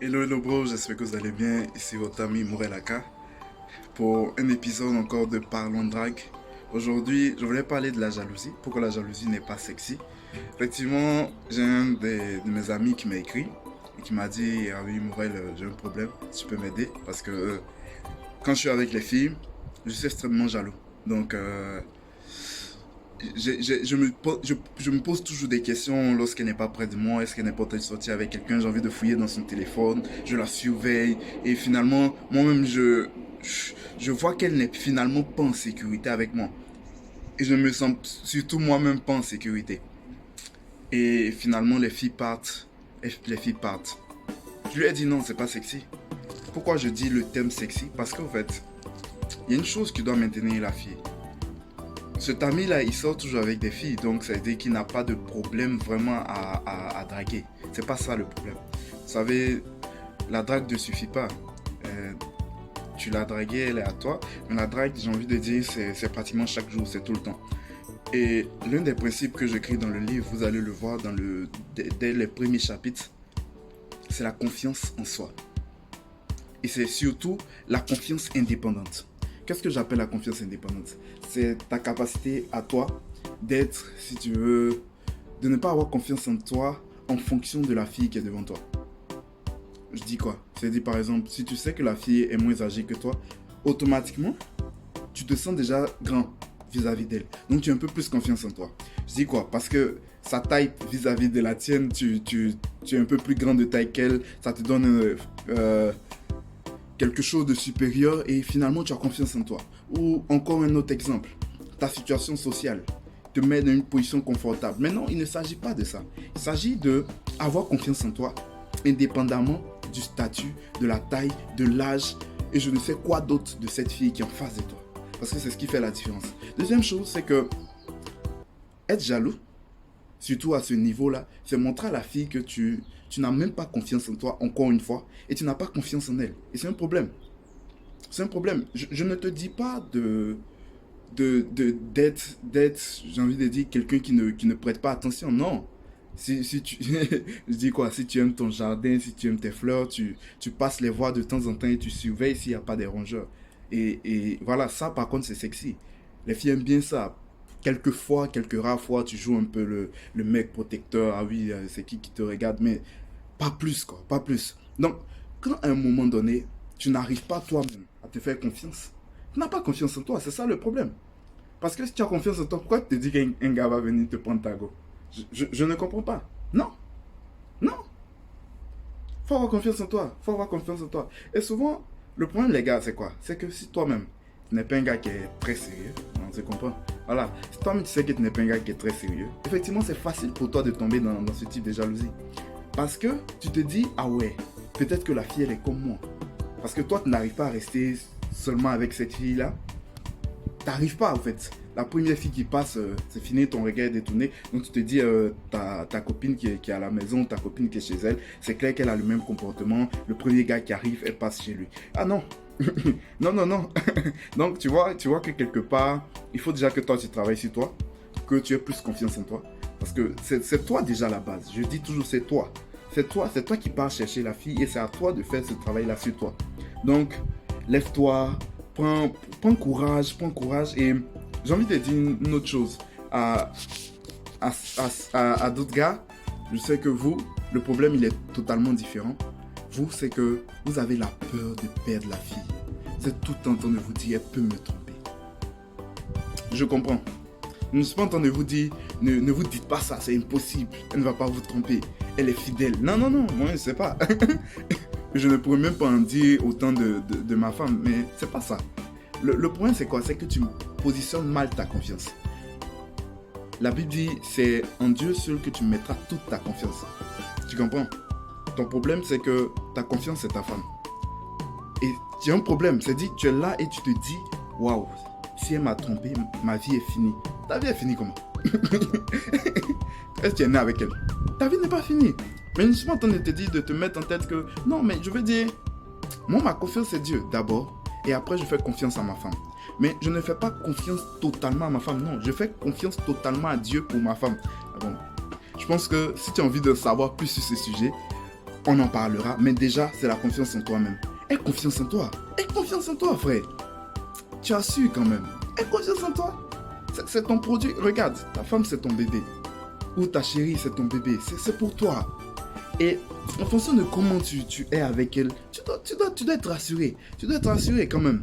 Hello, hello bro, j'espère que vous allez bien. Ici votre ami Morelaka pour un épisode encore de Parlons Drague. Aujourd'hui, je voulais parler de la jalousie, pourquoi la jalousie n'est pas sexy. Effectivement, j'ai un de mes amis qui m'a écrit et qui m'a dit: ah oui, Morel, j'ai un problème, tu peux m'aider parce que quand je suis avec les filles, je suis extrêmement jaloux. Donc, je me pose toujours des questions lorsqu'elle n'est pas près de moi. Est-ce qu'elle n'est pas en train de sortir avec quelqu'un? J'ai envie de fouiller dans son téléphone. Je la surveille. Et finalement, moi-même, je vois qu'elle n'est finalement pas en sécurité avec moi. Et je me sens surtout moi-même pas en sécurité. Et finalement, les filles partent. Les filles partent. Je lui ai dit non, c'est pas sexy. Pourquoi je dis le thème sexy? Parce qu'en fait, il y a une chose qui doit maintenir la fille. Cet ami-là, il sort toujours avec des filles, donc ça veut dire qu'il n'a pas de problème vraiment à draguer. C'est pas ça le problème. Vous savez, la drague ne suffit pas. Euh, Tu l'as draguée, elle est à toi, mais la drague, j'ai envie de dire, c'est pratiquement chaque jour, c'est tout le temps. Et l'un des principes que j'écris dans le livre, vous allez le voir dès les premiers chapitres, c'est la confiance en soi. Et c'est surtout la confiance indépendante. Qu'est-ce que j'appelle la confiance indépendante? C'est ta capacité à toi d'être, si tu veux, de ne pas avoir confiance en toi en fonction de la fille qui est devant toi. Je dis quoi? C'est-à-dire par exemple, si tu sais que la fille est moins âgée que toi, automatiquement, tu te sens déjà grand vis-à-vis d'elle. Donc tu as un peu plus confiance en toi. Je dis quoi? Parce que sa taille vis-à-vis de la tienne, tu es un peu plus grand de taille qu'elle, ça te donne quelque chose de supérieur et finalement tu as confiance en toi. Ou encore un autre exemple, ta situation sociale te met dans une position confortable. Mais non, il ne s'agit pas de ça. Il s'agit de avoir confiance en toi, indépendamment du statut, de la taille, de l'âge et je ne sais quoi d'autre de cette fille qui est en face de toi. Parce que c'est ce qui fait la différence. Deuxième chose, c'est que être jaloux, surtout à ce niveau-là, c'est montrer à la fille que tu n'as même pas confiance en toi, encore une fois, et tu n'as pas confiance en elle. Et c'est un problème. C'est un problème. Je ne te dis pas d'être, j'ai envie de dire, quelqu'un qui ne prête pas attention. Non. Si tu, je dis quoi, si tu aimes ton jardin, si tu aimes tes fleurs, tu passes les voir de temps en temps et tu surveilles s'il n'y a pas des rongeurs. Et voilà, ça par contre c'est sexy. Les filles aiment bien ça. Quelques fois, quelques rares fois, tu joues un peu le mec protecteur. Ah oui, c'est qui te regarde, mais pas plus quoi, pas plus. Donc, quand à un moment donné, tu n'arrives pas toi-même à te faire confiance, tu n'as pas confiance en toi, c'est ça le problème. Parce que si tu as confiance en toi, pourquoi tu te dis qu'un gars va venir te prendre ta go? Je ne comprends pas. Non, non. Faut avoir confiance en toi. Faut avoir confiance en toi. Et souvent, le problème, les gars, c'est quoi? C'est que si toi-même, tu n'es pas un gars qui est très sérieux, on se comprend. Voilà. Si toi-même, tu sais que tu n'es pas un gars qui est très sérieux, effectivement, c'est facile pour toi de tomber dans ce type de jalousie. Parce que tu te dis, ah ouais, peut-être que la fille, elle est comme moi. Parce que toi, tu n'arrives pas à rester seulement avec cette fille-là. T'arrives pas en fait. La première fille qui passe, c'est fini, ton regard est détourné. Donc tu te dis, ta copine qui est à la maison, ta copine qui est chez elle, c'est clair qu'elle a le même comportement. Le premier gars qui arrive, elle passe chez lui. Ah non, non, non, non. Donc tu vois que quelque part, il faut déjà que toi tu travailles sur toi, que tu aies plus confiance en toi. Parce que c'est toi déjà la base. Je dis toujours c'est toi. C'est toi qui pars chercher la fille et c'est à toi de faire ce travail-là sur toi. Donc, lève-toi, prends courage et j'ai envie de dire une autre chose à d'autres gars. Je sais que vous, le problème il est totalement différent. Vous, c'est que vous avez la peur de perdre la fille. Vous êtes tout en train de vous dire, elle peut me tromper. Je comprends. Je ne suis pas en train de vous dire, ne vous dites pas ça, c'est impossible. Elle ne va pas vous tromper. Elle est fidèle. Non, non, non, moi je ne sais pas. Je ne pourrais même pas en dire autant de ma femme, mais c'est pas ça. Le problème c'est quoi? C'est que tu positionnes mal ta confiance. La Bible dit, c'est en Dieu seul que tu mettras toute ta confiance. Tu comprends? Ton problème c'est que ta confiance c'est ta femme. Et tu as un problème, c'est dit, tu es là et tu te dis, waouh, si elle m'a trompé, ma vie est finie. Ta vie est finie comment? Est-ce que tu es né avec elle? Ta vie n'est pas finie. Mais je ne suis pas en train de te dire, de te mettre en tête que, non, mais je veux dire, moi, ma confiance, c'est Dieu d'abord. Et après, je fais confiance à ma femme. Mais je ne fais pas confiance totalement à ma femme. Non, je fais confiance totalement à Dieu pour ma femme. Ah bon. Je pense que si tu as envie de savoir plus sur ce sujet, on en parlera. Mais déjà, c'est la confiance en toi-même. Aie confiance en toi. Aie confiance en toi, frère. Tu as su quand même. Aie confiance en toi. C'est ton produit. Regarde, ta femme, c'est ton bébé. Ou ta chérie, c'est ton bébé. C'est pour toi. Et en fonction de comment tu es avec elle, tu dois être rassuré. Tu dois être rassuré quand même.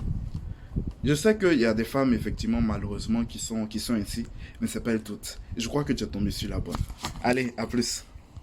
Je sais qu'il y a des femmes, effectivement, malheureusement, qui sont ainsi. Mais c'est pas elles toutes. Je crois que tu es tombé sur la bonne. Allez, à plus.